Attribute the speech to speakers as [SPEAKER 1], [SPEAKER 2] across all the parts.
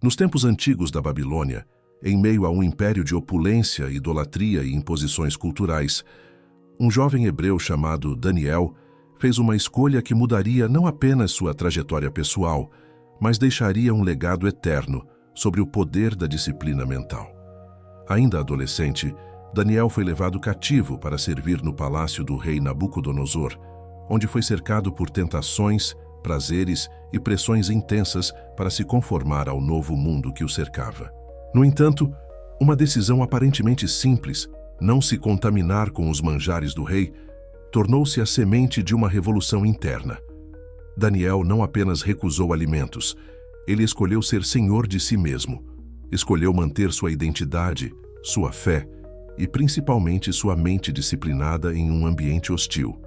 [SPEAKER 1] Nos tempos antigos da Babilônia, em meio a um império de opulência, idolatria e imposições culturais, um jovem hebreu chamado Daniel fez uma escolha que mudaria não apenas sua trajetória pessoal, mas deixaria um legado eterno sobre o poder da disciplina mental. Ainda adolescente, Daniel foi levado cativo para servir no palácio do rei Nabucodonosor, onde foi cercado por tentações, prazeres e pressões intensas para se conformar ao novo mundo que o cercava. No entanto, uma decisão aparentemente simples, não se contaminar com os manjares do rei, tornou-se a semente de uma revolução interna. Daniel não apenas recusou alimentos, ele escolheu ser senhor de si mesmo. Escolheu manter sua identidade, sua fé e principalmente sua mente disciplinada em um ambiente hostil.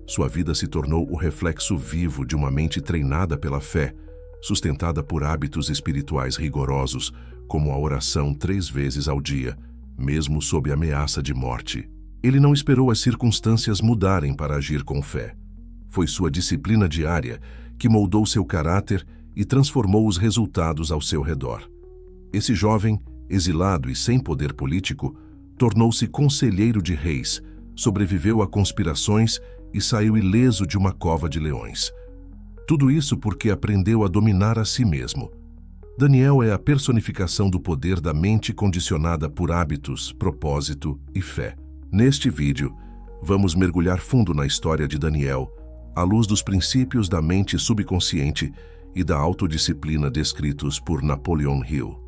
[SPEAKER 1] Sua vida se tornou o reflexo vivo de uma mente treinada pela fé, sustentada por hábitos espirituais rigorosos, como a oração 3 vezes ao dia, mesmo sob ameaça de morte. Ele não esperou as circunstâncias mudarem para agir com fé. Foi sua disciplina diária que moldou seu caráter e transformou os resultados ao seu redor. Esse jovem, exilado e sem poder político, tornou-se conselheiro de reis, sobreviveu a conspirações e saiu ileso de uma cova de leões. Tudo isso porque aprendeu a dominar a si mesmo. Daniel é a personificação do poder da mente condicionada por hábitos, propósito e fé. Neste vídeo, vamos mergulhar fundo na história de Daniel, à luz dos princípios da mente subconsciente e da autodisciplina descritos por Napoleon Hill.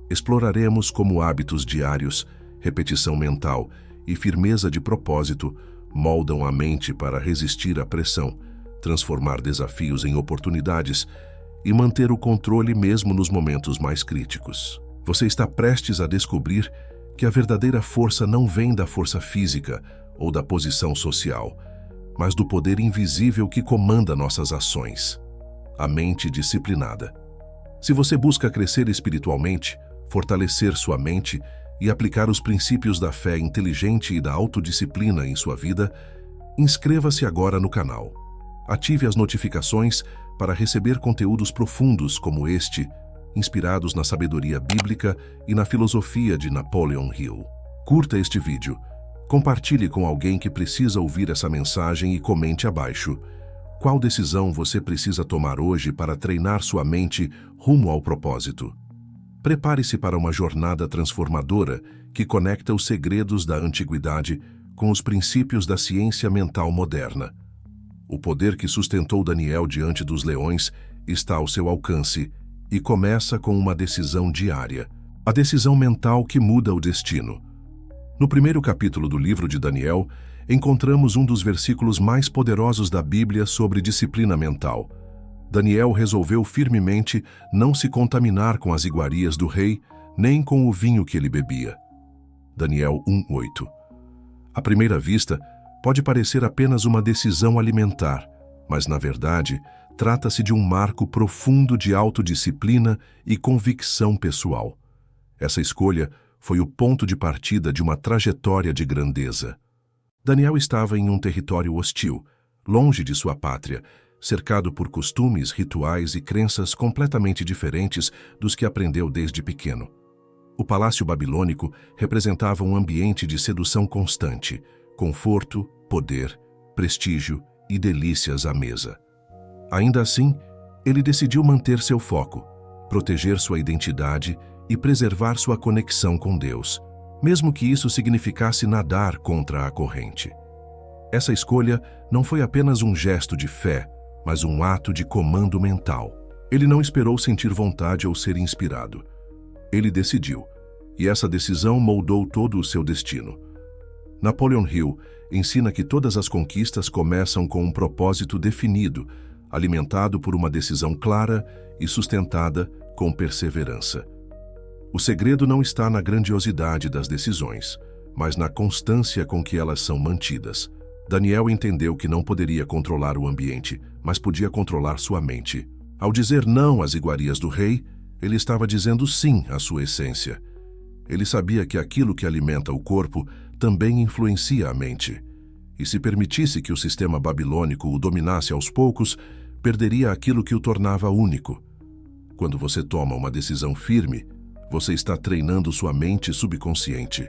[SPEAKER 1] Exploraremos como hábitos diários, repetição mental e firmeza de propósito moldam a mente para resistir à pressão, transformar desafios em oportunidades e manter o controle mesmo nos momentos mais críticos. Você está prestes a descobrir que a verdadeira força não vem da força física ou da posição social, mas do poder invisível que comanda nossas ações, a mente disciplinada. Se você busca crescer espiritualmente, fortalecer sua mente e aplicar os princípios da fé inteligente e da autodisciplina em sua vida, inscreva-se agora no canal. Ative as notificações para receber conteúdos profundos como este, inspirados na sabedoria bíblica e na filosofia de Napoleon Hill. Curta este vídeo, compartilhe com alguém que precisa ouvir essa mensagem e comente abaixo. Qual decisão você precisa tomar hoje para treinar sua mente rumo ao propósito? Prepare-se para uma jornada transformadora que conecta os segredos da antiguidade com os princípios da ciência mental moderna. O poder que sustentou Daniel diante dos leões está ao seu alcance e começa com uma decisão diária, a decisão mental que muda o destino. No primeiro capítulo do livro de Daniel, encontramos um dos versículos mais poderosos da Bíblia sobre disciplina mental. Daniel resolveu firmemente não se contaminar com as iguarias do rei, nem com o vinho que ele bebia. Daniel 1:8. À primeira vista, pode parecer apenas uma decisão alimentar, mas, na verdade, trata-se de um marco profundo de autodisciplina e convicção pessoal. Essa escolha foi o ponto de partida de uma trajetória de grandeza. Daniel estava em um território hostil, longe de sua pátria, cercado por costumes, rituais e crenças completamente diferentes dos que aprendeu desde pequeno. O palácio babilônico representava um ambiente de sedução constante, conforto, poder, prestígio e delícias à mesa. Ainda assim, ele decidiu manter seu foco, proteger sua identidade e preservar sua conexão com Deus, mesmo que isso significasse nadar contra a corrente. Essa escolha não foi apenas um gesto de fé, mas um ato de comando mental. Ele não esperou sentir vontade ou ser inspirado. Ele decidiu, e essa decisão moldou todo o seu destino. Napoleon Hill ensina que todas as conquistas começam com um propósito definido, alimentado por uma decisão clara e sustentada com perseverança. O segredo não está na grandiosidade das decisões, mas na constância com que elas são mantidas. Daniel entendeu que não poderia controlar o ambiente, mas podia controlar sua mente. Ao dizer não às iguarias do rei, ele estava dizendo sim à sua essência. Ele sabia que aquilo que alimenta o corpo também influencia a mente. E se permitisse que o sistema babilônico o dominasse aos poucos, perderia aquilo que o tornava único. Quando você toma uma decisão firme, você está treinando sua mente subconsciente.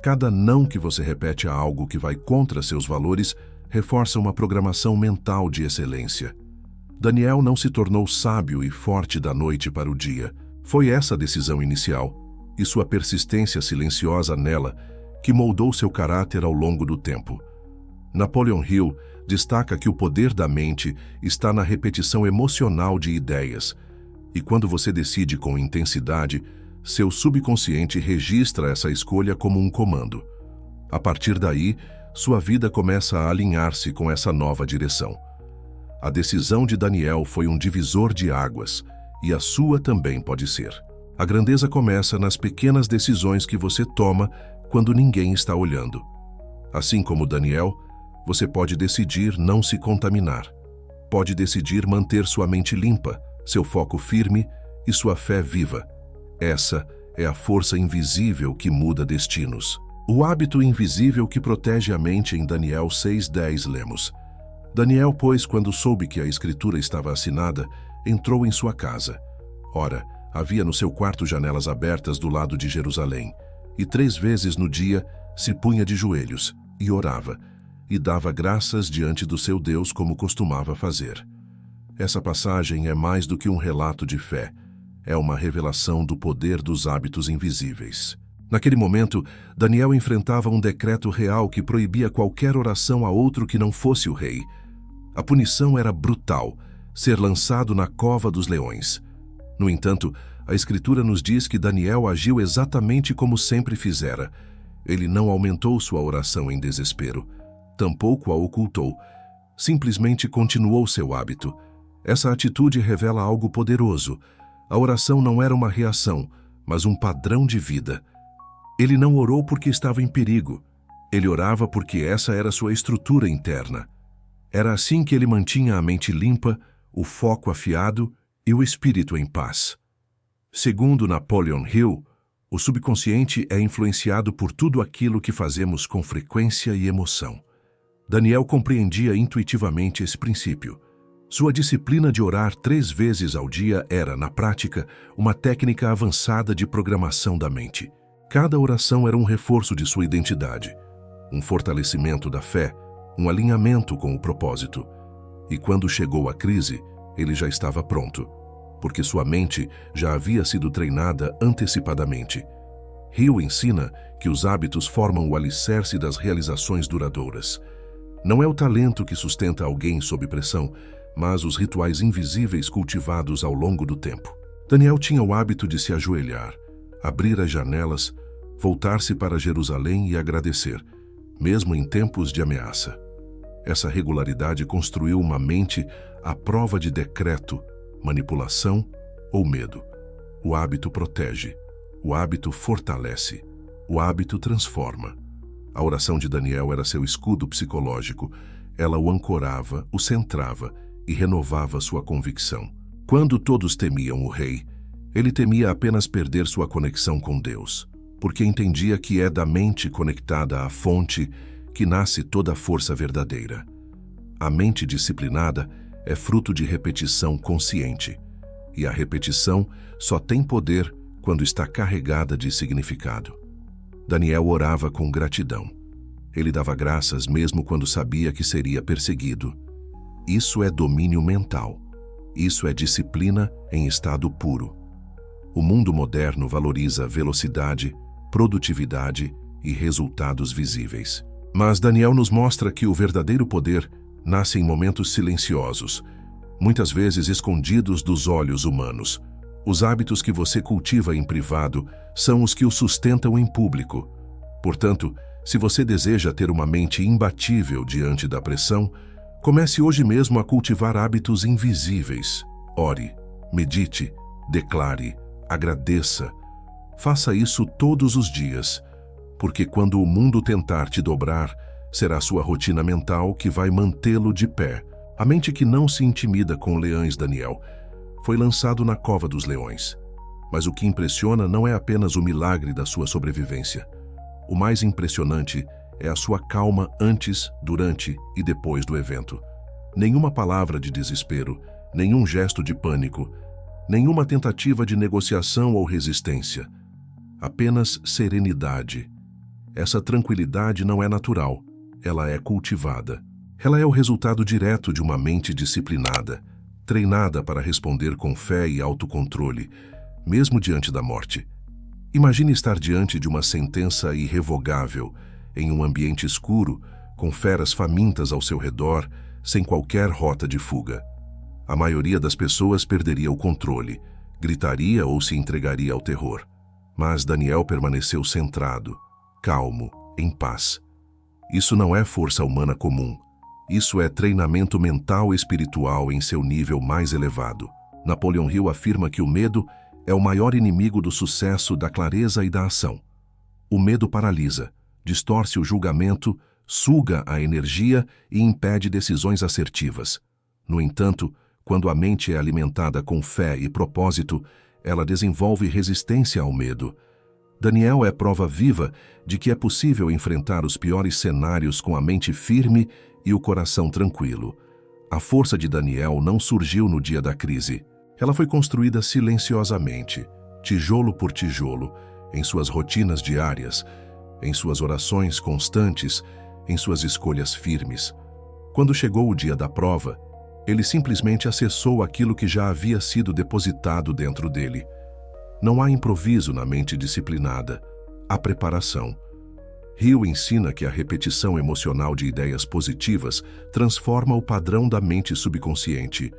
[SPEAKER 1] Cada não que você repete a algo que vai contra seus valores reforça uma programação mental de excelência. Daniel não se tornou sábio e forte da noite para o dia. Foi essa a decisão inicial, e sua persistência silenciosa nela, que moldou seu caráter ao longo do tempo. Napoleon Hill destaca que o poder da mente está na repetição emocional de ideias, e quando você decide com intensidade, seu subconsciente registra essa escolha como um comando. A partir daí, sua vida começa a alinhar-se com essa nova direção. A decisão de Daniel foi um divisor de águas, e a sua também pode ser. A grandeza começa nas pequenas decisões que você toma quando ninguém está olhando. Assim como Daniel, você pode decidir não se contaminar. Pode decidir manter sua mente limpa, seu foco firme e sua fé viva. Essa é a força invisível que muda destinos. O hábito invisível que protege a mente em Daniel 6:10 lemos. Daniel, pois, quando soube que a escritura estava assinada, entrou em sua casa. Ora, havia no seu quarto janelas abertas do lado de Jerusalém, e 3 vezes no dia se punha de joelhos, e orava, e dava graças diante do seu Deus como costumava fazer. Essa passagem é mais do que um relato de fé, é uma revelação do poder dos hábitos invisíveis. Naquele momento, Daniel enfrentava um decreto real que proibia qualquer oração a outro que não fosse o rei. A punição era brutal, ser lançado na cova dos leões. No entanto, a Escritura nos diz que Daniel agiu exatamente como sempre fizera. Ele não aumentou sua oração em desespero, tampouco a ocultou. Simplesmente continuou seu hábito. Essa atitude revela algo poderoso. A oração não era uma reação, mas um padrão de vida. Ele não orou porque estava em perigo. Ele orava porque essa era sua estrutura interna. Era assim que ele mantinha a mente limpa, o foco afiado e o espírito em paz. Segundo Napoleon Hill, o subconsciente é influenciado por tudo aquilo que fazemos com frequência e emoção. Daniel compreendia intuitivamente esse princípio. Sua disciplina de orar 3 vezes ao dia era, na prática, uma técnica avançada de programação da mente. Cada oração era um reforço de sua identidade, um fortalecimento da fé, um alinhamento com o propósito. E quando chegou a crise, ele já estava pronto, porque sua mente já havia sido treinada antecipadamente. Hill ensina que os hábitos formam o alicerce das realizações duradouras. Não é o talento que sustenta alguém sob pressão, mas os rituais invisíveis cultivados ao longo do tempo. Daniel tinha o hábito de se ajoelhar, abrir as janelas, voltar-se para Jerusalém e agradecer, mesmo em tempos de ameaça. Essa regularidade construiu uma mente à prova de decreto, manipulação ou medo. O hábito protege, o hábito fortalece, o hábito transforma. A oração de Daniel era seu escudo psicológico. Ela o ancorava, o centrava e renovava sua convicção. Quando todos temiam o rei, ele temia apenas perder sua conexão com Deus, porque entendia que é da mente conectada à fonte que nasce toda a força verdadeira. A mente disciplinada é fruto de repetição consciente, e a repetição só tem poder quando está carregada de significado. Daniel orava com gratidão. Ele dava graças mesmo quando sabia que seria perseguido. Isso é domínio mental. Isso é disciplina em estado puro. O mundo moderno valoriza velocidade, produtividade e resultados visíveis. Mas Daniel nos mostra que o verdadeiro poder nasce em momentos silenciosos, muitas vezes escondidos dos olhos humanos. Os hábitos que você cultiva em privado são os que o sustentam em público. Portanto, se você deseja ter uma mente imbatível diante da pressão, comece hoje mesmo a cultivar hábitos invisíveis. Ore, medite, declare, agradeça. Faça isso todos os dias, porque quando o mundo tentar te dobrar, será sua rotina mental que vai mantê-lo de pé. A mente que não se intimida com leões, Daniel, foi lançado na cova dos leões. Mas o que impressiona não é apenas o milagre da sua sobrevivência. O mais impressionante é a sua calma antes, durante e depois do evento. Nenhuma palavra de desespero, nenhum gesto de pânico. nenhuma tentativa de negociação ou resistência. Apenas serenidade. Essa tranquilidade não é natural, ela é cultivada. Ela é o resultado direto de uma mente disciplinada, treinada para responder com fé e autocontrole, mesmo diante da morte. Imagine estar diante de uma sentença irrevogável, em um ambiente escuro, com feras famintas ao seu redor, sem qualquer rota de fuga. A maioria das pessoas perderia o controle, gritaria ou se entregaria ao terror. Mas Daniel permaneceu centrado, calmo, em paz. Isso não é força humana comum. Isso é treinamento mental e espiritual em seu nível mais elevado. Napoleon Hill afirma que o medo é o maior inimigo do sucesso, da clareza e da ação. O medo paralisa, distorce o julgamento, suga a energia e impede decisões assertivas. No entanto, quando a mente é alimentada com fé e propósito, ela desenvolve resistência ao medo. Daniel é prova viva de que é possível enfrentar os piores cenários com a mente firme e o coração tranquilo. A força de Daniel não surgiu no dia da crise. Ela foi construída silenciosamente, tijolo por tijolo, em suas rotinas diárias, em suas orações constantes, em suas escolhas firmes. Quando chegou o dia da prova, ele simplesmente acessou aquilo que já havia sido depositado dentro dele. Não há improviso na mente disciplinada, há preparação. Hill ensina que a repetição emocional de ideias positivas transforma o padrão da mente subconsciente,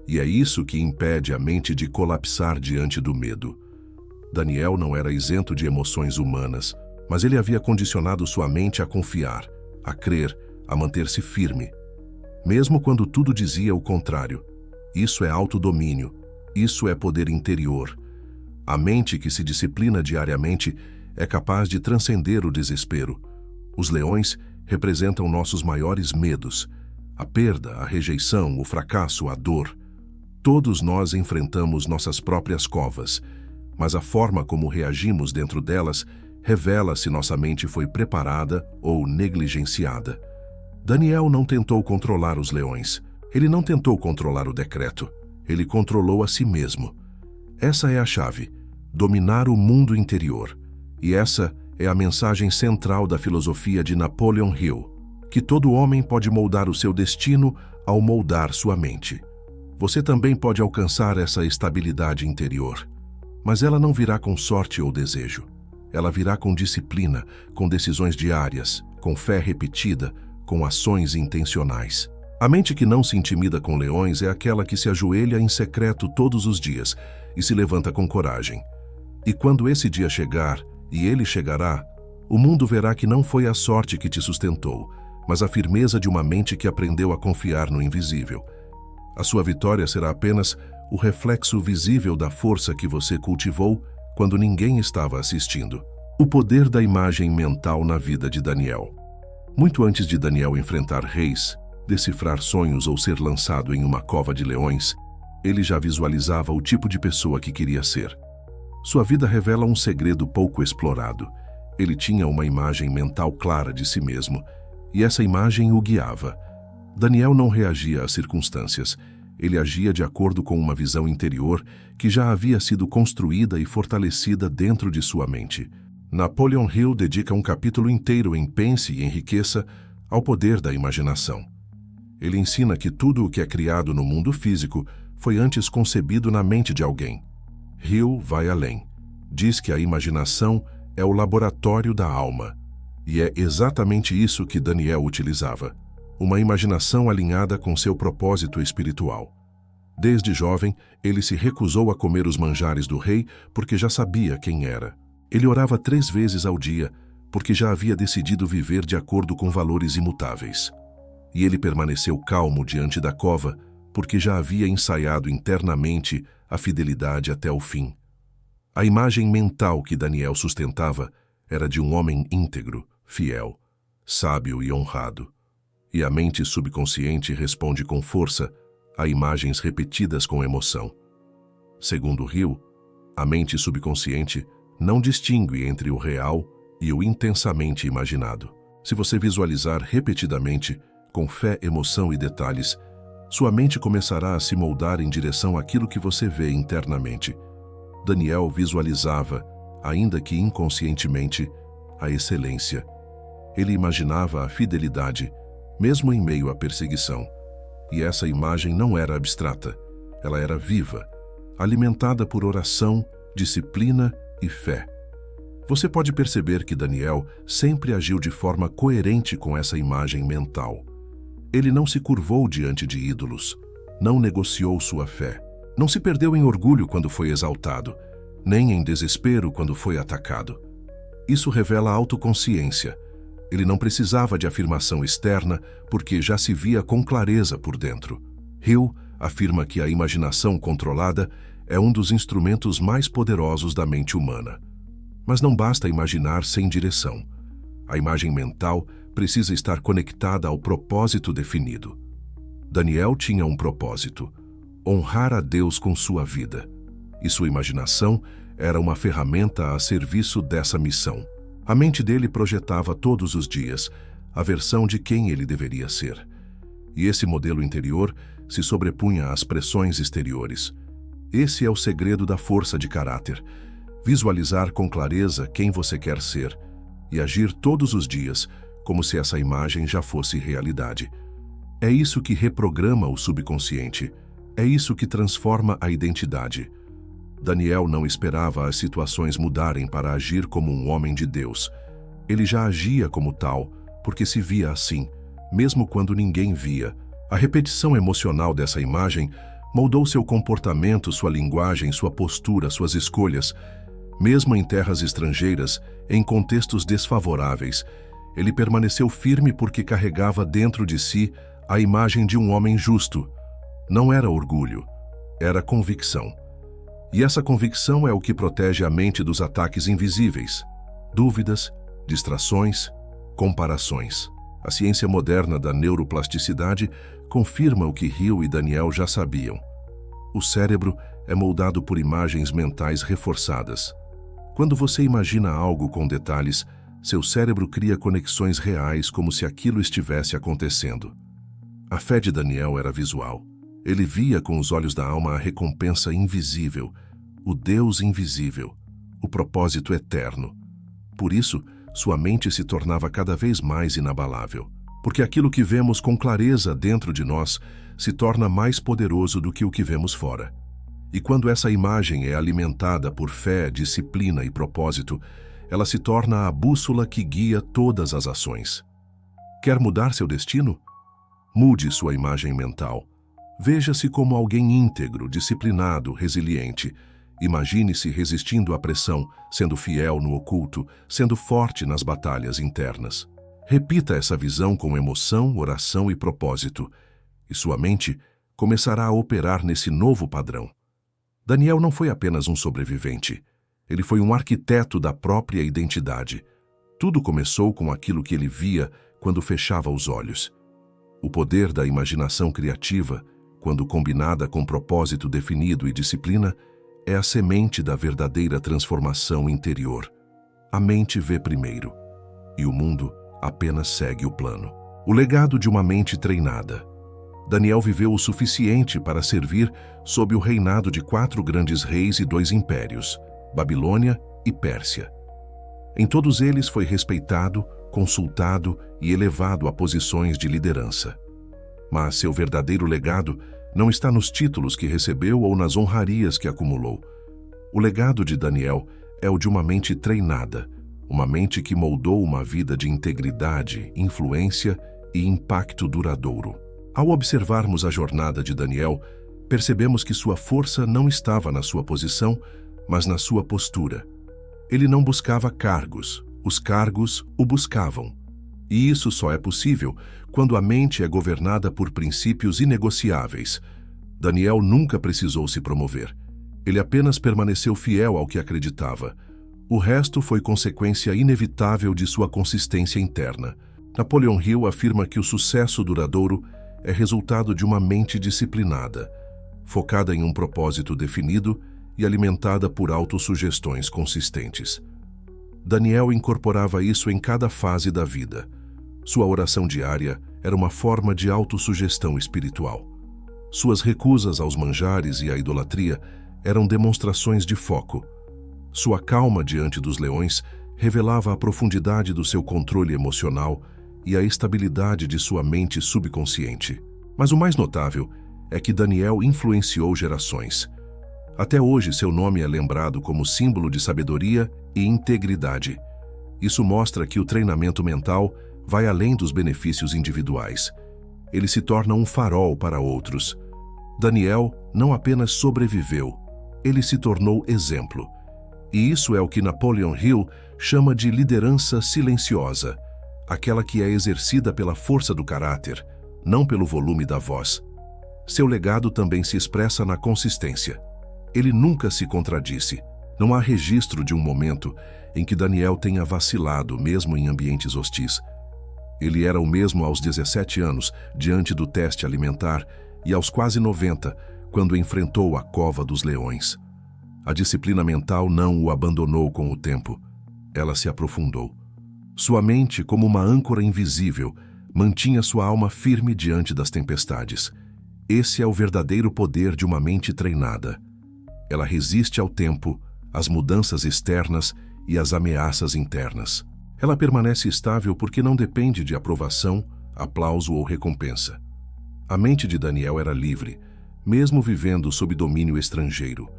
[SPEAKER 1] e é isso que impede a mente de colapsar diante do medo. Daniel não era isento de emoções humanas, mas ele havia condicionado sua mente a confiar, a crer, a manter-se firme. Mesmo quando tudo dizia o contrário. Isso é autodomínio, isso é poder interior. A mente que se disciplina diariamente é capaz de transcender o desespero. Os leões representam nossos maiores medos: a perda, a rejeição, o fracasso, a dor. Todos nós enfrentamos nossas próprias covas, mas a forma como reagimos dentro delas revela se nossa mente foi preparada ou negligenciada. Daniel não tentou controlar os leões. Ele não tentou controlar o decreto. Ele controlou a si mesmo. Essa é a chave: dominar o mundo interior. E essa é a mensagem central da filosofia de Napoleon Hill, que todo homem pode moldar o seu destino ao moldar sua mente. Você também pode alcançar essa estabilidade interior, mas ela não virá com sorte ou desejo. Ela virá com disciplina, com decisões diárias, com fé repetida, com ações intencionais. A mente que não se intimida com leões é aquela que se ajoelha em secreto todos os dias e se levanta com coragem. E quando esse dia chegar, e ele chegará, o mundo verá que não foi a sorte que te sustentou, mas a firmeza de uma mente que aprendeu a confiar no invisível. A sua vitória será apenas o reflexo visível da força que você cultivou quando ninguém estava assistindo. O poder da imagem mental na vida de Daniel. Muito antes de Daniel enfrentar reis, decifrar sonhos ou ser lançado em uma cova de leões, ele já visualizava o tipo de pessoa que queria ser. Sua vida revela um segredo pouco explorado. Ele tinha uma imagem mental clara de si mesmo, e essa imagem o guiava. Daniel não reagia às circunstâncias. Ele agia de acordo com uma visão interior que já havia sido construída e fortalecida dentro de sua mente. Napoleon Hill dedica um capítulo inteiro em Pense e Enriqueça ao poder da imaginação. Ele ensina que tudo o que é criado no mundo físico foi antes concebido na mente de alguém. Hill vai além. Diz que a imaginação é o laboratório da alma. E é exatamente isso que Daniel utilizava. Uma imaginação alinhada com seu propósito espiritual. Desde jovem, ele se recusou a comer os manjares do rei porque já sabia quem era. Ele orava 3 vezes ao dia porque já havia decidido viver de acordo com valores imutáveis. E ele permaneceu calmo diante da cova porque já havia ensaiado internamente a fidelidade até o fim. A imagem mental que Daniel sustentava era de um homem íntegro, fiel, sábio e honrado. E a mente subconsciente responde com força a imagens repetidas com emoção. Segundo Hill, a mente subconsciente não distingue entre o real e o intensamente imaginado. Se você visualizar repetidamente, com fé, emoção e detalhes, Sua mente começará a se moldar em direção àquilo que você vê internamente. Daniel visualizava, ainda que inconscientemente, a excelência. Ele imaginava a fidelidade, mesmo em meio à perseguição. E essa imagem não era abstrata, ela era viva, alimentada por oração, disciplina e fé. Você pode perceber que Daniel sempre agiu de forma coerente com essa imagem mental. Ele não se curvou diante de ídolos, não negociou sua fé, não se perdeu em orgulho quando foi exaltado, nem em desespero quando foi atacado. Isso revela autoconsciência. Ele não precisava de afirmação externa porque já se via com clareza por dentro. Hill afirma que a imaginação controlada é um dos instrumentos mais poderosos da mente humana. Mas não basta imaginar sem direção. A imagem mental precisa estar conectada ao propósito definido. Daniel tinha um propósito: honrar a Deus com sua vida. E sua imaginação era uma ferramenta a serviço dessa missão. A mente dele projetava todos os dias a versão de quem ele deveria ser. E esse modelo interior se sobrepunha às pressões exteriores. Esse é o segredo da força de caráter: visualizar com clareza quem você quer ser e agir todos os dias como se essa imagem já fosse realidade. É isso que reprograma o subconsciente. É isso que transforma a identidade. Daniel não esperava as situações mudarem para agir como um homem de Deus. Ele já agia como tal, porque se via assim, mesmo quando ninguém via. A repetição emocional dessa imagem moldou seu comportamento, sua linguagem, sua postura, suas escolhas. Mesmo em terras estrangeiras, em contextos desfavoráveis, ele permaneceu firme porque carregava dentro de si a imagem de um homem justo. Não era orgulho, era convicção. E essa convicção é o que protege a mente dos ataques invisíveis: dúvidas, distrações, comparações. A ciência moderna da neuroplasticidade confirma o que Hill e Daniel já sabiam. O cérebro é moldado por imagens mentais reforçadas. Quando você imagina algo com detalhes, seu cérebro cria conexões reais como se aquilo estivesse acontecendo. A fé de Daniel era visual. Ele via com os olhos da alma a recompensa invisível, o Deus invisível, o propósito eterno. Por isso, sua mente se tornava cada vez mais inabalável, porque aquilo que vemos com clareza dentro de nós se torna mais poderoso do que o que vemos fora. E quando essa imagem é alimentada por fé, disciplina e propósito, ela se torna a bússola que guia todas as ações. Quer mudar seu destino? Mude sua imagem mental. Veja-se como alguém íntegro, disciplinado, resiliente. Imagine-se resistindo à pressão, sendo fiel no oculto, sendo forte nas batalhas internas. Repita essa visão com emoção, oração e propósito, e sua mente começará a operar nesse novo padrão. Daniel não foi apenas um sobrevivente. Ele foi um arquiteto da própria identidade. Tudo começou com aquilo que ele via quando fechava os olhos. O poder da imaginação criativa, quando combinada com propósito definido e disciplina, é a semente da verdadeira transformação interior. A mente vê primeiro, e o mundo apenas segue o plano. O legado de uma mente treinada. Daniel viveu o suficiente para servir sob o reinado de 4 grandes reis e 2 impérios, Babilônia e Pérsia. Em todos eles foi respeitado, consultado e elevado a posições de liderança. Mas seu verdadeiro legado não está nos títulos que recebeu ou nas honrarias que acumulou. O legado de Daniel é o de uma mente treinada, uma mente que moldou uma vida de integridade, influência e impacto duradouro. Ao observarmos a jornada de Daniel, percebemos que sua força não estava na sua posição, mas na sua postura. Ele não buscava cargos, os cargos o buscavam. E isso só é possível quando a mente é governada por princípios inegociáveis. Daniel nunca precisou se promover. Ele apenas permaneceu fiel ao que acreditava. O resto foi consequência inevitável de sua consistência interna. Napoleon Hill afirma que o sucesso duradouro é resultado de uma mente disciplinada, focada em um propósito definido e alimentada por autossugestões consistentes. Daniel incorporava isso em cada fase da vida. Sua oração diária era uma forma de autossugestão espiritual. Suas recusas aos manjares e à idolatria eram demonstrações de foco. Sua calma diante dos leões revelava a profundidade do seu controle emocional e a estabilidade de sua mente subconsciente. Mas o mais notável é que Daniel influenciou gerações. Até hoje, seu nome é lembrado como símbolo de sabedoria e integridade. Isso mostra que o treinamento mental vai além dos benefícios individuais. Ele se torna um farol para outros. Daniel não apenas sobreviveu, ele se tornou exemplo. E isso é o que Napoleon Hill chama de liderança silenciosa, aquela que é exercida pela força do caráter, não pelo volume da voz. Seu legado também se expressa na consistência. Ele nunca se contradisse. Não há registro de um momento em que Daniel tenha vacilado, mesmo em ambientes hostis. Ele era o mesmo aos 17 anos, diante do teste alimentar, e aos quase 90, quando enfrentou a cova dos leões. A disciplina mental não o abandonou com o tempo. Ela se aprofundou. Sua mente, como uma âncora invisível, mantinha sua alma firme diante das tempestades. Esse é o verdadeiro poder de uma mente treinada. Ela resiste ao tempo, às mudanças externas e às ameaças internas. Ela permanece estável porque não depende de aprovação, aplauso ou recompensa. A mente de Daniel era livre, mesmo vivendo sob domínio estrangeiro.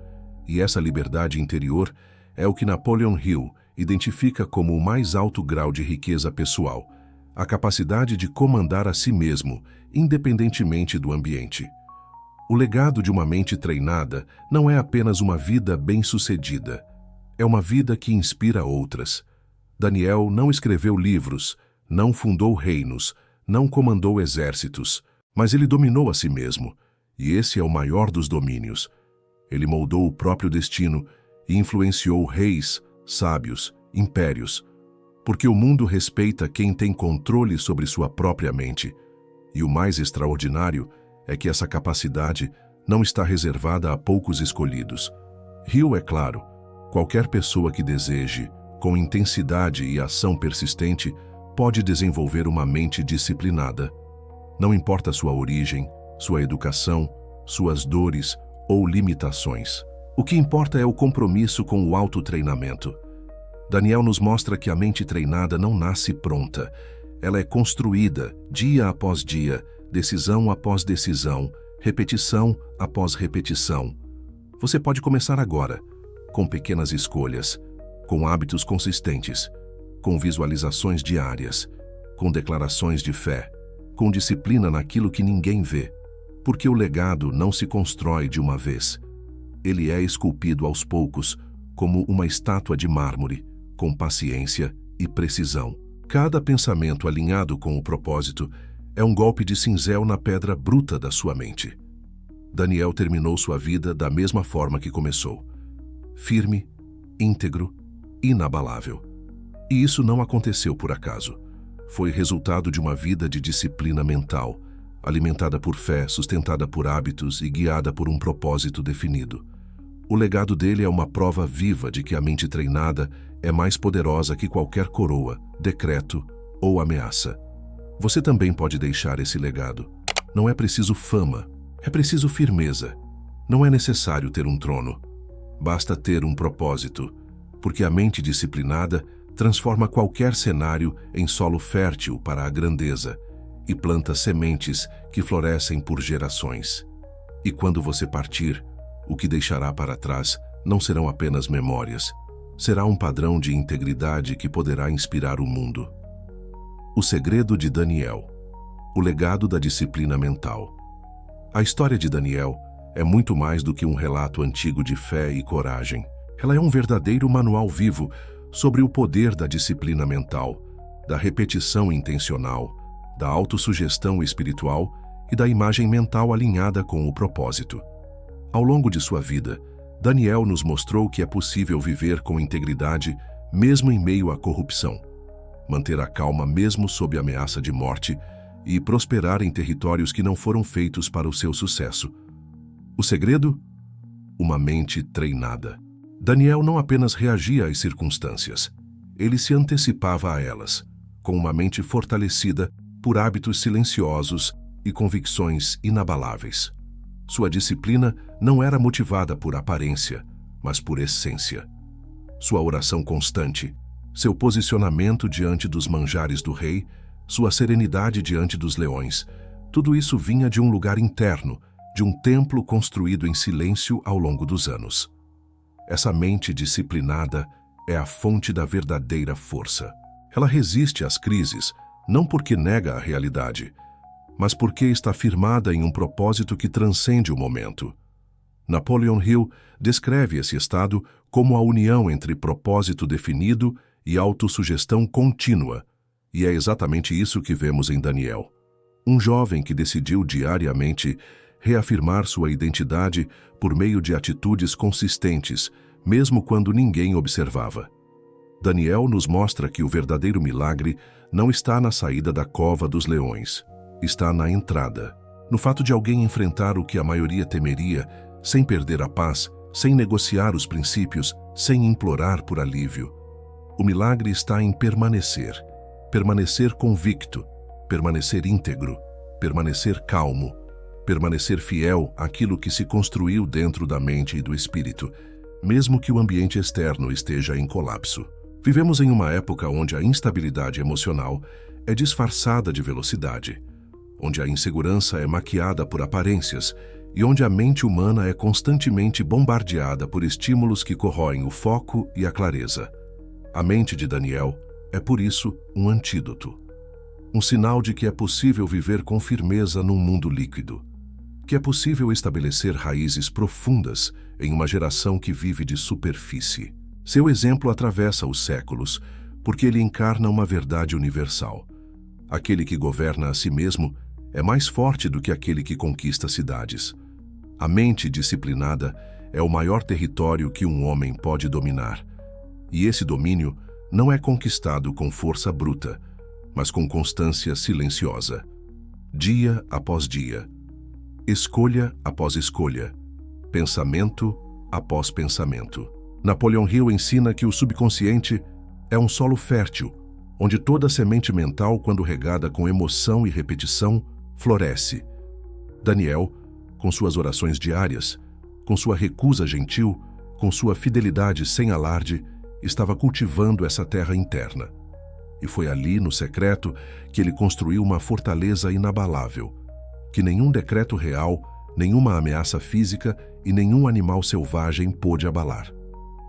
[SPEAKER 1] E essa liberdade interior é o que Napoleon Hill identifica como o mais alto grau de riqueza pessoal, a capacidade de comandar a si mesmo, independentemente do ambiente. O legado de uma mente treinada não é apenas uma vida bem-sucedida, é uma vida que inspira outras. Daniel não escreveu livros, não fundou reinos, não comandou exércitos, mas ele dominou a si mesmo, e esse é o maior dos domínios. Ele moldou o próprio destino e influenciou reis, sábios, impérios, porque o mundo respeita quem tem controle sobre sua própria mente. E o mais extraordinário é que essa capacidade não está reservada a poucos escolhidos. Hill é claro, qualquer pessoa que deseje, com intensidade e ação persistente, pode desenvolver uma mente disciplinada. Não importa sua origem, sua educação, suas dores ou limitações. O que importa é o compromisso com o autotreinamento. Daniel nos mostra que a mente treinada não nasce pronta. Ela é construída dia após dia, decisão após decisão, repetição após repetição. Você pode começar agora, com pequenas escolhas, com hábitos consistentes, com visualizações diárias, com declarações de fé, com disciplina naquilo que ninguém vê, porque o legado não se constrói de uma vez. Ele é esculpido aos poucos, como uma estátua de mármore, com paciência e precisão. Cada pensamento alinhado com o propósito é um golpe de cinzel na pedra bruta da sua mente. Daniel terminou sua vida da mesma forma que começou. Firme, íntegro, inabalável. E isso não aconteceu por acaso. Foi resultado de uma vida de disciplina mental, alimentada por fé, sustentada por hábitos e guiada por um propósito definido. O legado dele é uma prova viva de que a mente treinada é mais poderosa que qualquer coroa, decreto ou ameaça. Você também pode deixar esse legado. Não é preciso fama, é preciso firmeza. Não é necessário ter um trono. Basta ter um propósito, porque a mente disciplinada transforma qualquer cenário em solo fértil para a grandeza e planta sementes que florescem por gerações. E quando você partir, o que deixará para trás não serão apenas memórias, será um padrão de integridade que poderá inspirar o mundo. O segredo de Daniel. O legado da disciplina mental. A história de Daniel é muito mais do que um relato antigo de fé e coragem. Ela é um verdadeiro manual vivo sobre o poder da disciplina mental, da repetição intencional, da autossugestão espiritual e da imagem mental alinhada com o propósito. Ao longo de sua vida, Daniel nos mostrou que é possível viver com integridade mesmo em meio à corrupção, manter a calma mesmo sob ameaça de morte e prosperar em territórios que não foram feitos para o seu sucesso. O segredo? Uma mente treinada. Daniel não apenas reagia às circunstâncias, ele se antecipava a elas, com uma mente fortalecida por hábitos silenciosos e convicções inabaláveis. Sua disciplina não era motivada por aparência, mas por essência. Sua oração constante, seu posicionamento diante dos manjares do rei, sua serenidade diante dos leões, tudo isso vinha de um lugar interno, de um templo construído em silêncio ao longo dos anos. Essa mente disciplinada é a fonte da verdadeira força. Ela resiste às crises, não porque nega a realidade, mas porque está firmada em um propósito que transcende o momento. Napoleon Hill descreve esse estado como a união entre propósito definido e autossugestão contínua, e é exatamente isso que vemos em Daniel. Um jovem que decidiu diariamente reafirmar sua identidade por meio de atitudes consistentes, mesmo quando ninguém observava. Daniel nos mostra que o verdadeiro milagre não está na saída da cova dos leões, está na entrada, no fato de alguém enfrentar o que a maioria temeria, sem perder a paz, sem negociar os princípios, sem implorar por alívio. O milagre está em permanecer, permanecer convicto, permanecer íntegro, permanecer calmo, permanecer fiel àquilo que se construiu dentro da mente e do espírito, mesmo que o ambiente externo esteja em colapso. Vivemos em uma época onde a instabilidade emocional é disfarçada de velocidade, onde a insegurança é maquiada por aparências e onde a mente humana é constantemente bombardeada por estímulos que corroem o foco e a clareza. A mente de Daniel é, por isso, um antídoto. Um sinal de que é possível viver com firmeza num mundo líquido, que é possível estabelecer raízes profundas em uma geração que vive de superfície. Seu exemplo atravessa os séculos, porque ele encarna uma verdade universal. Aquele que governa a si mesmo é mais forte do que aquele que conquista cidades. A mente disciplinada é o maior território que um homem pode dominar. E esse domínio não é conquistado com força bruta, mas com constância silenciosa. Dia após dia, escolha após escolha, pensamento após pensamento. Napoleon Hill ensina que o subconsciente é um solo fértil, onde toda semente mental, quando regada com emoção e repetição, floresce. Daniel, com suas orações diárias, com sua recusa gentil, com sua fidelidade sem alarde, estava cultivando essa terra interna. E foi ali, no secreto, que ele construiu uma fortaleza inabalável, que nenhum decreto real, nenhuma ameaça física e nenhum animal selvagem pôde abalar.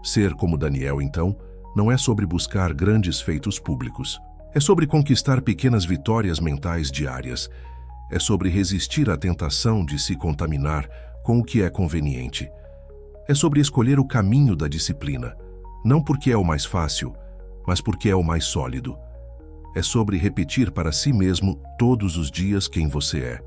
[SPEAKER 1] Ser como Daniel, então, não é sobre buscar grandes feitos públicos. É sobre conquistar pequenas vitórias mentais diárias. É sobre resistir à tentação de se contaminar com o que é conveniente. É sobre escolher o caminho da disciplina, não porque é o mais fácil, mas porque é o mais sólido. É sobre repetir para si mesmo todos os dias quem você é,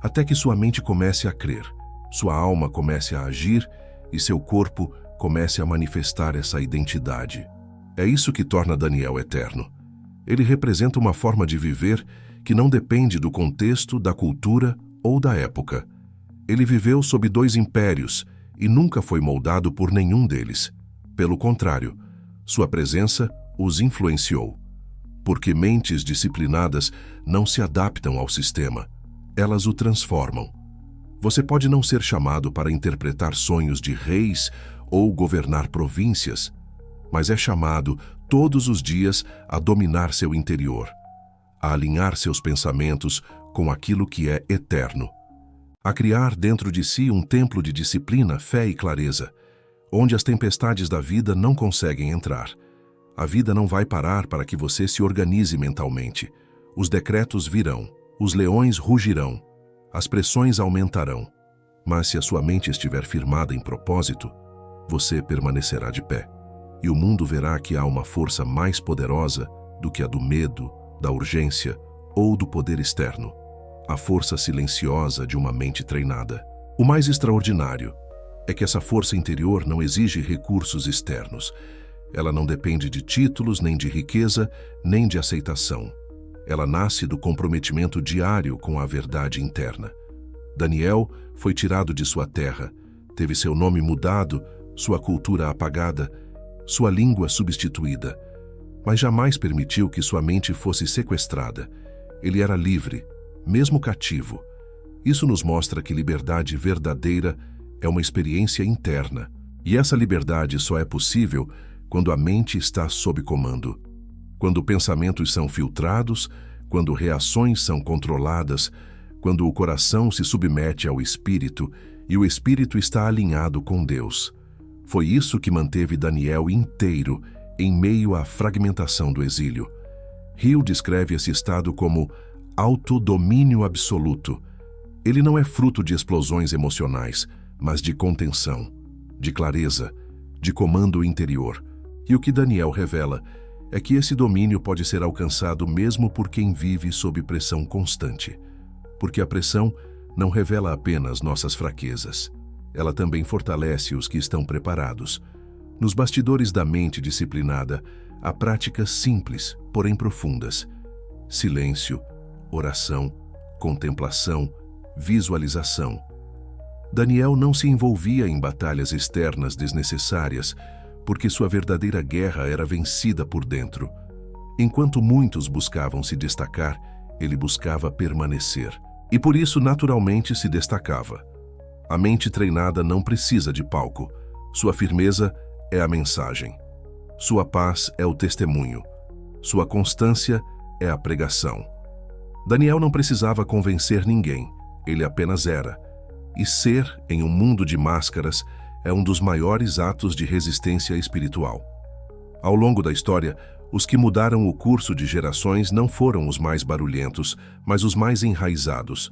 [SPEAKER 1] até que sua mente comece a crer, sua alma comece a agir e seu corpo comece a manifestar essa identidade. É isso que torna Daniel eterno. Ele representa uma forma de viver que não depende do contexto, da cultura ou da época. Ele viveu sob 2 impérios e nunca foi moldado por nenhum deles. Pelo contrário, sua presença os influenciou. Porque mentes disciplinadas não se adaptam ao sistema, elas o transformam. Você pode não ser chamado para interpretar sonhos de reis ou governar províncias, mas é chamado todos os dias a dominar seu interior, a alinhar seus pensamentos com aquilo que é eterno, a criar dentro de si um templo de disciplina, fé e clareza, onde as tempestades da vida não conseguem entrar. A vida não vai parar para que você se organize mentalmente. Os decretos virão, os leões rugirão, as pressões aumentarão. Mas se a sua mente estiver firmada em propósito, você permanecerá de pé. E o mundo verá que há uma força mais poderosa do que a do medo, da urgência ou do poder externo. A força silenciosa de uma mente treinada. O mais extraordinário é que essa força interior não exige recursos externos. Ela não depende de títulos, nem de riqueza, nem de aceitação. Ela nasce do comprometimento diário com a verdade interna. Daniel foi tirado de sua terra, teve seu nome mudado, sua cultura apagada, sua língua substituída, mas jamais permitiu que sua mente fosse sequestrada. Ele era livre, mesmo cativo, Isso nos mostra que liberdade verdadeira é uma experiência interna, e essa liberdade só é possível quando a mente está sob comando. Quando pensamentos são filtrados, quando reações são controladas, quando o coração se submete ao espírito e o espírito está alinhado com Deus. Foi isso que manteve Daniel inteiro em meio à fragmentação do exílio. Hill descreve esse estado como autodomínio absoluto. Ele não é fruto de explosões emocionais, mas de contenção, de clareza, de comando interior. E o que Daniel revela é que esse domínio pode ser alcançado mesmo por quem vive sob pressão constante. Porque a pressão não revela apenas nossas fraquezas. Ela também fortalece os que estão preparados. Nos bastidores da mente disciplinada, há práticas simples, porém profundas. Silêncio, oração, contemplação, visualização. Daniel não se envolvia em batalhas externas desnecessárias, porque sua verdadeira guerra era vencida por dentro. Enquanto muitos buscavam se destacar, ele buscava permanecer. E por isso, naturalmente, se destacava. A mente treinada não precisa de palco. Sua firmeza é a mensagem. Sua paz é o testemunho. Sua constância é a pregação. Daniel não precisava convencer ninguém. Ele apenas era. E ser, em um mundo de máscaras, é um dos maiores atos de resistência espiritual. Ao longo da história, os que mudaram o curso de gerações não foram os mais barulhentos, mas os mais enraizados.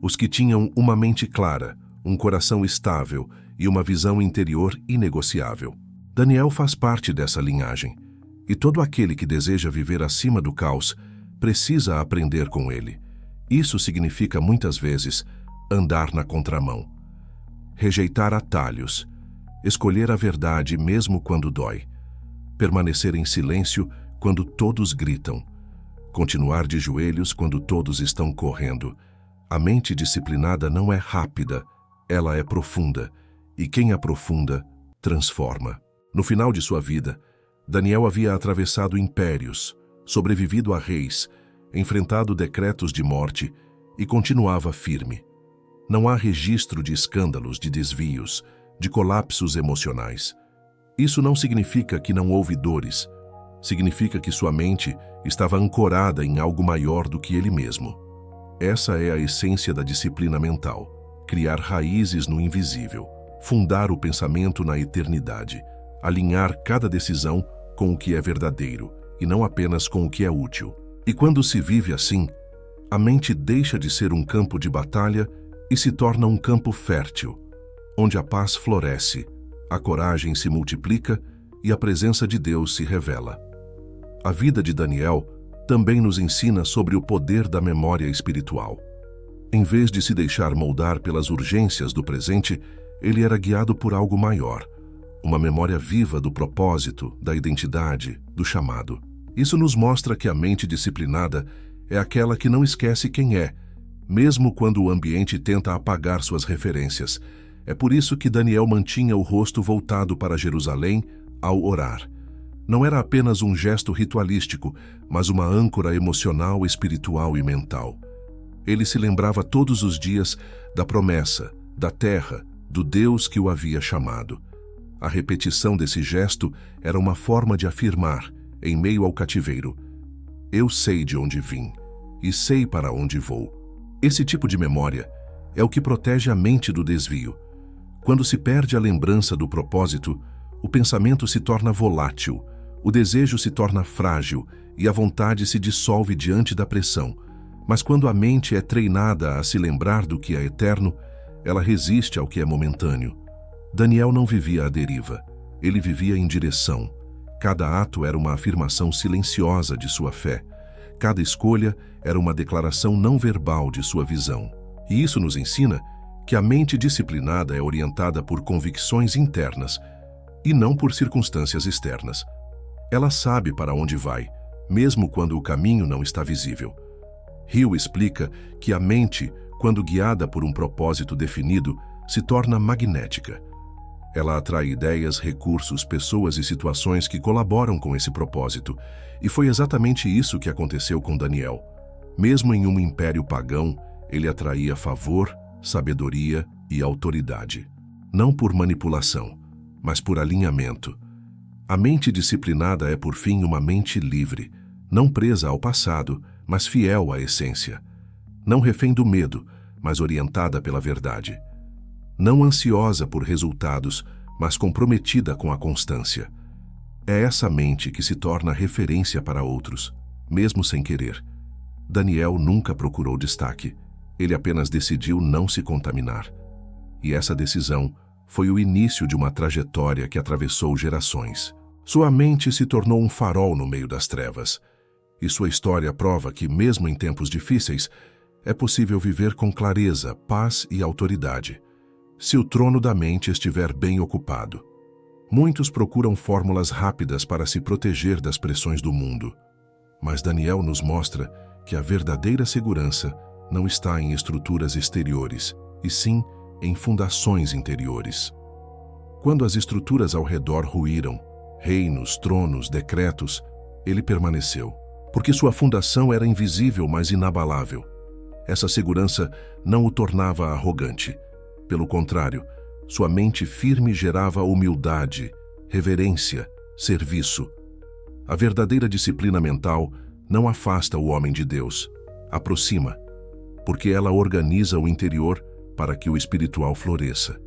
[SPEAKER 1] Os que tinham uma mente clara, um coração estável e uma visão interior inegociável. Daniel faz parte dessa linhagem, e todo aquele que deseja viver acima do caos precisa aprender com ele. Isso significa, muitas vezes, andar na contramão. Rejeitar atalhos, escolher a verdade mesmo quando dói, permanecer em silêncio quando todos gritam, continuar de joelhos quando todos estão correndo. A mente disciplinada não é rápida, ela é profunda, e quem aprofunda, transforma. No final de sua vida, Daniel havia atravessado impérios, sobrevivido a reis, enfrentado decretos de morte e continuava firme. Não há registro de escândalos, de desvios, de colapsos emocionais. Isso não significa que não houve dores. Significa que sua mente estava ancorada em algo maior do que ele mesmo. Essa é a essência da disciplina mental. Criar raízes no invisível. Fundar o pensamento na eternidade. Alinhar cada decisão com o que é verdadeiro e não apenas com o que é útil. E quando se vive assim, a mente deixa de ser um campo de batalha e se torna um campo fértil, onde a paz floresce, a coragem se multiplica e a presença de Deus se revela. A vida de Daniel também nos ensina sobre o poder da memória espiritual. Em vez de se deixar moldar pelas urgências do presente, ele era guiado por algo maior, uma memória viva do propósito, da identidade, do chamado. Isso nos mostra que a mente disciplinada é aquela que não esquece quem é, mesmo quando o ambiente tenta apagar suas referências. É por isso que Daniel mantinha o rosto voltado para Jerusalém ao orar. Não era apenas um gesto ritualístico, mas uma âncora emocional, espiritual e mental. Ele se lembrava todos os dias da promessa, da terra, do Deus que o havia chamado. A repetição desse gesto era uma forma de afirmar, em meio ao cativeiro: eu sei de onde vim e sei para onde vou. Esse tipo de memória é o que protege a mente do desvio. Quando se perde a lembrança do propósito, o pensamento se torna volátil, o desejo se torna frágil e a vontade se dissolve diante da pressão. Mas quando a mente é treinada a se lembrar do que é eterno, ela resiste ao que é momentâneo. Daniel não vivia à deriva, ele vivia em direção. Cada ato era uma afirmação silenciosa de sua fé. Cada escolha era uma declaração não verbal de sua visão. E isso nos ensina que a mente disciplinada é orientada por convicções internas e não por circunstâncias externas. Ela sabe para onde vai, mesmo quando o caminho não está visível. Hill explica que a mente, quando guiada por um propósito definido, se torna magnética. Ela atrai ideias, recursos, pessoas e situações que colaboram com esse propósito. E foi exatamente isso que aconteceu com Daniel. Mesmo em um império pagão, Ele atraía favor, sabedoria e autoridade. Não por manipulação, mas por alinhamento. A mente disciplinada é, por fim, uma mente livre, não presa ao passado, mas fiel à essência. Não refém do medo, mas orientada pela verdade. Não ansiosa por resultados, mas comprometida com a constância. É essa mente que se torna referência para outros, mesmo sem querer. Daniel nunca procurou destaque. Ele apenas decidiu não se contaminar. E essa decisão foi o início de uma trajetória que atravessou gerações. Sua mente se tornou um farol no meio das trevas. E sua história prova que, mesmo em tempos difíceis, é possível viver com clareza, paz e autoridade, se o trono da mente estiver bem ocupado. Muitos procuram fórmulas rápidas para se proteger das pressões do mundo. Mas Daniel nos mostra que a verdadeira segurança não está em estruturas exteriores, e sim em fundações interiores. Quando as estruturas ao redor ruíram, reinos, tronos, decretos, ele permaneceu, porque sua fundação era invisível, mas inabalável. Essa segurança não o tornava arrogante. Pelo contrário, sua mente firme gerava humildade, reverência, serviço. A verdadeira disciplina mental não afasta o homem de Deus, aproxima, porque ela organiza o interior para que o espiritual floresça.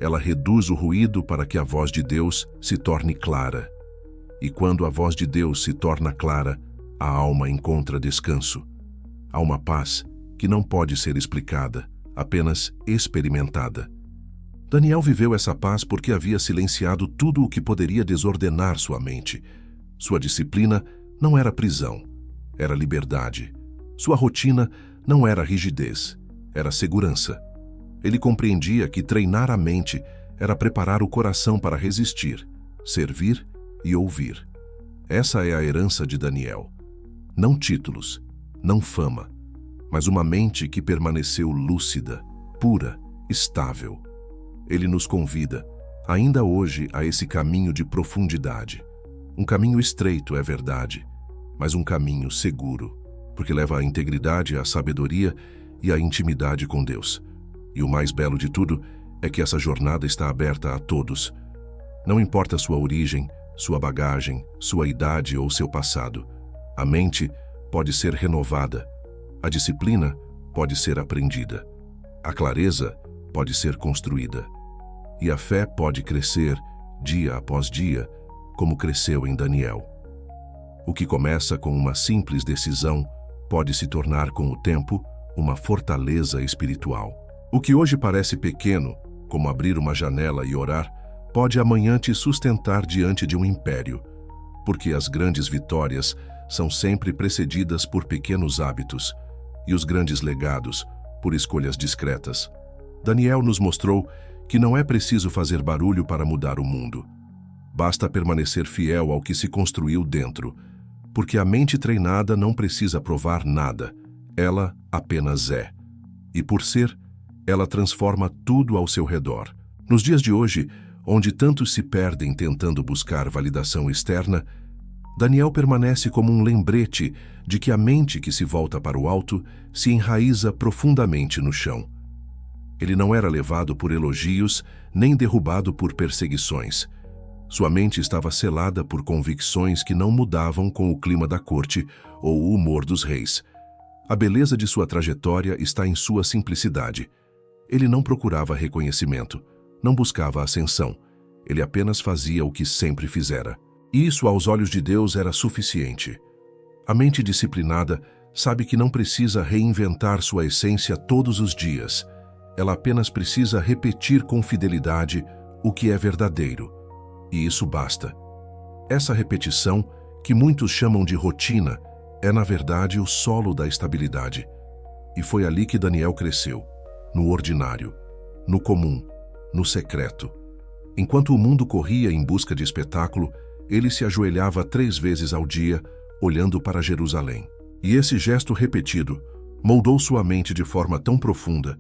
[SPEAKER 1] Ela reduz o ruído para que a voz de Deus se torne clara. E quando a voz de Deus se torna clara, a alma encontra descanso. Há uma paz que não pode ser explicada, apenas experimentada. Daniel viveu essa paz porque havia silenciado tudo o que poderia desordenar sua mente. Sua disciplina não era prisão, era liberdade. Sua rotina não era rigidez, era segurança. Ele compreendia que treinar a mente era preparar o coração para resistir, servir e ouvir. Essa é a herança de Daniel. Não títulos, não fama, mas uma mente que permaneceu lúcida, pura, estável. Ele nos convida, ainda hoje, a esse caminho de profundidade. Um caminho estreito, é verdade, mas um caminho seguro, porque leva à integridade, à sabedoria e à intimidade com Deus. E o mais belo de tudo é que essa jornada está aberta a todos. Não importa sua origem, sua bagagem, sua idade ou seu passado. A mente pode ser renovada. A disciplina pode ser aprendida. A clareza pode ser construída. E a fé pode crescer, dia após dia, como cresceu em Daniel. O que começa com uma simples decisão pode se tornar, com o tempo, uma fortaleza espiritual. O que hoje parece pequeno, como abrir uma janela e orar, pode amanhã te sustentar diante de um império, porque as grandes vitórias são sempre precedidas por pequenos hábitos, e os grandes legados por escolhas discretas. Daniel nos mostrou que não é preciso fazer barulho para mudar o mundo. Basta permanecer fiel ao que se construiu dentro, porque a mente treinada não precisa provar nada, ela apenas é. E por ser, ela transforma tudo ao seu redor. Nos dias de hoje, onde tantos se perdem tentando buscar validação externa, Daniel permanece como um lembrete de que a mente que se volta para o alto se enraiza profundamente no chão. Ele não era levado por elogios, nem derrubado por perseguições. Sua mente estava selada por convicções que não mudavam com o clima da corte ou o humor dos reis. A beleza de sua trajetória está em sua simplicidade. Ele não procurava reconhecimento, não buscava ascensão. Ele apenas fazia o que sempre fizera. E isso, aos olhos de Deus, era suficiente. A mente disciplinada sabe que não precisa reinventar sua essência todos os dias. Ela apenas precisa repetir com fidelidade o que é verdadeiro. E isso basta. Essa repetição, que muitos chamam de rotina, é na verdade o solo da estabilidade. E foi ali que Daniel cresceu, no ordinário, no comum, no secreto. Enquanto o mundo corria em busca de espetáculo, ele se ajoelhava 3 vezes ao dia, olhando para Jerusalém. E esse gesto repetido moldou sua mente de forma tão profunda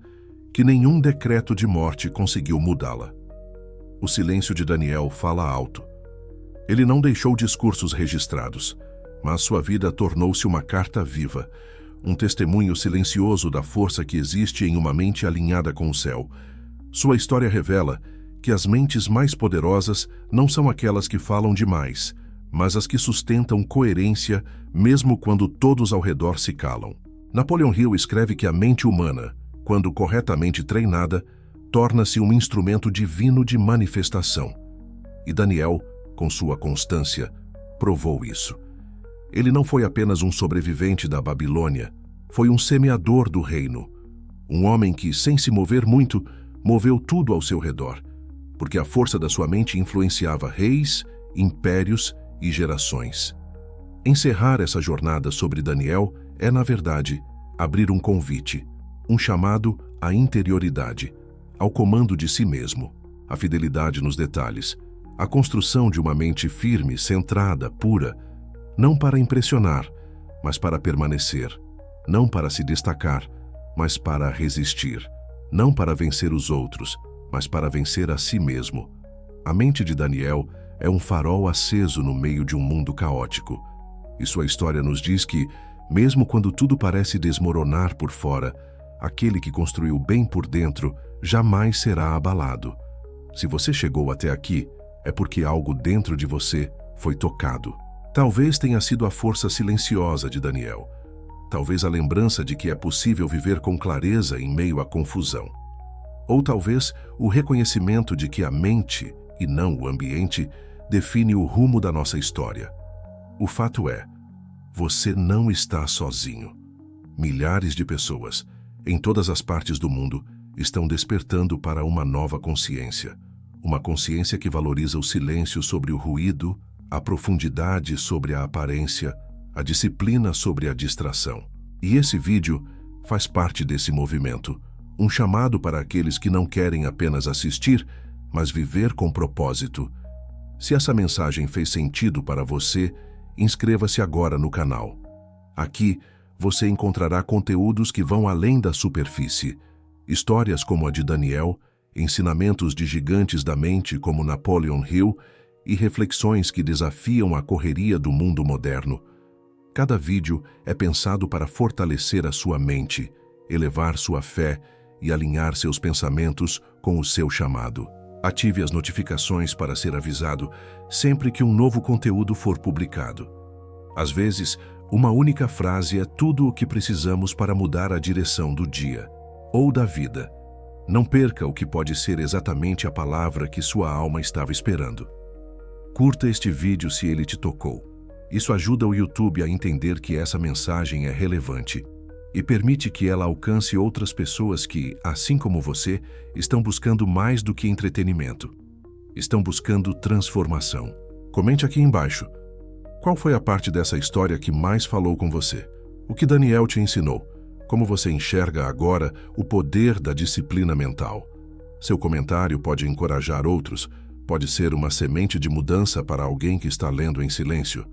[SPEAKER 1] que nenhum decreto de morte conseguiu mudá-la. O silêncio de Daniel fala alto. Ele não deixou discursos registrados, mas sua vida tornou-se uma carta viva, um testemunho silencioso da força que existe em uma mente alinhada com o céu. Sua história revela que as mentes mais poderosas não são aquelas que falam demais, mas as que sustentam coerência mesmo quando todos ao redor se calam. Napoleon Hill escreve que a mente humana, quando corretamente treinada, torna-se um instrumento divino de manifestação. E Daniel, com sua constância, provou isso. Ele não foi apenas um sobrevivente da Babilônia, foi um semeador do reino. Um homem que, sem se mover muito, moveu tudo ao seu redor, porque a força da sua mente influenciava reis, impérios e gerações. Encerrar essa jornada sobre Daniel é, na verdade, abrir um convite, um chamado à interioridade, ao comando de si mesmo, à fidelidade nos detalhes, à construção de uma mente firme, centrada, pura, não para impressionar, mas para permanecer, não para se destacar, mas para resistir, não para vencer os outros, mas para vencer a si mesmo. A mente de Daniel é um farol aceso no meio de um mundo caótico. E sua história nos diz que, mesmo quando tudo parece desmoronar por fora, aquele que construiu bem por dentro jamais será abalado. Se você chegou até aqui, é porque algo dentro de você foi tocado. Talvez tenha sido a força silenciosa de Daniel. Talvez a lembrança de que é possível viver com clareza em meio à confusão. Ou talvez o reconhecimento de que a mente, e não o ambiente, define o rumo da nossa história. O fato é, você não está sozinho. Milhares de pessoas, em todas as partes do mundo, estão despertando para uma nova consciência. Uma consciência que valoriza o silêncio sobre o ruído, a profundidade sobre a aparência, a disciplina sobre a distração. E esse vídeo faz parte desse movimento, um chamado para aqueles que não querem apenas assistir, mas viver com propósito. Se essa mensagem fez sentido para você, inscreva-se agora no canal. Aqui, você encontrará conteúdos que vão além da superfície. Histórias como a de Daniel, ensinamentos de gigantes da mente como Napoleon Hill e reflexões que desafiam a correria do mundo moderno. Cada vídeo é pensado para fortalecer a sua mente, elevar sua fé e alinhar seus pensamentos com o seu chamado. Ative as notificações para ser avisado sempre que um novo conteúdo for publicado. Às vezes, uma única frase é tudo o que precisamos para mudar a direção do dia ou da vida. Não perca o que pode ser exatamente a palavra que sua alma estava esperando. Curta este vídeo se ele te tocou. Isso ajuda o YouTube a entender que essa mensagem é relevante e permite que ela alcance outras pessoas que, assim como você, estão buscando mais do que entretenimento. Estão buscando transformação. Comente aqui embaixo. Qual foi a parte dessa história que mais falou com você? O que Daniel te ensinou? Como você enxerga agora o poder da disciplina mental? Seu comentário pode encorajar outros, pode ser uma semente de mudança para alguém que está lendo em silêncio.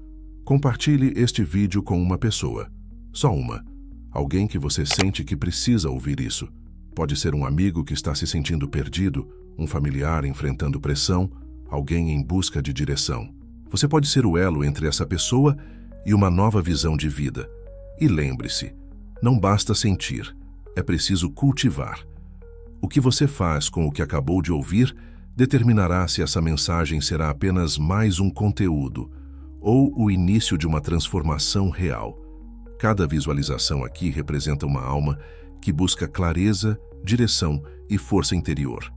[SPEAKER 1] Compartilhe este vídeo com uma pessoa. Só uma. Alguém que você sente que precisa ouvir isso. Pode ser um amigo que está se sentindo perdido, um familiar enfrentando pressão, alguém em busca de direção. Você pode ser o elo entre essa pessoa e uma nova visão de vida. E lembre-se, não basta sentir, é preciso cultivar. O que você faz com o que acabou de ouvir determinará se essa mensagem será apenas mais um conteúdo ou o início de uma transformação real. Cada visualização aqui representa uma alma que busca clareza, direção e força interior.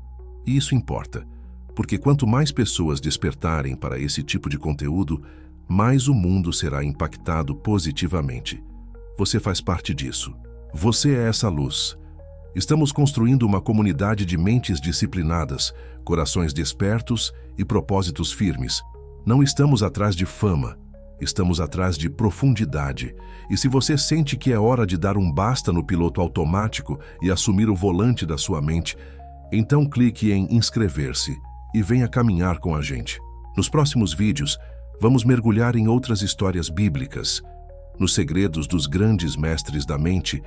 [SPEAKER 1] E isso importa, porque quanto mais pessoas despertarem para esse tipo de conteúdo, mais o mundo será impactado positivamente. Você faz parte disso. Você é essa luz. Estamos construindo uma comunidade de mentes disciplinadas, corações despertos e propósitos firmes. Não estamos atrás de fama, estamos atrás de profundidade. E se você sente que é hora de dar um basta no piloto automático e assumir o volante da sua mente, então clique em inscrever-se e venha caminhar com a gente. Nos próximos vídeos, vamos mergulhar em outras histórias bíblicas, nos segredos dos grandes mestres da mente,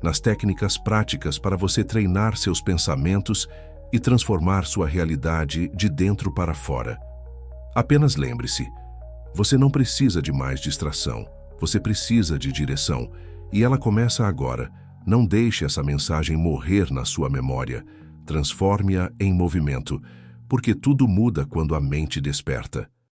[SPEAKER 1] nas técnicas práticas para você treinar seus pensamentos e transformar sua realidade de dentro para fora. Apenas lembre-se, você não precisa de mais distração, você precisa de direção, E ela começa agora. Não deixe essa mensagem morrer na sua memória. Transforme-a em movimento, porque tudo muda quando a mente desperta.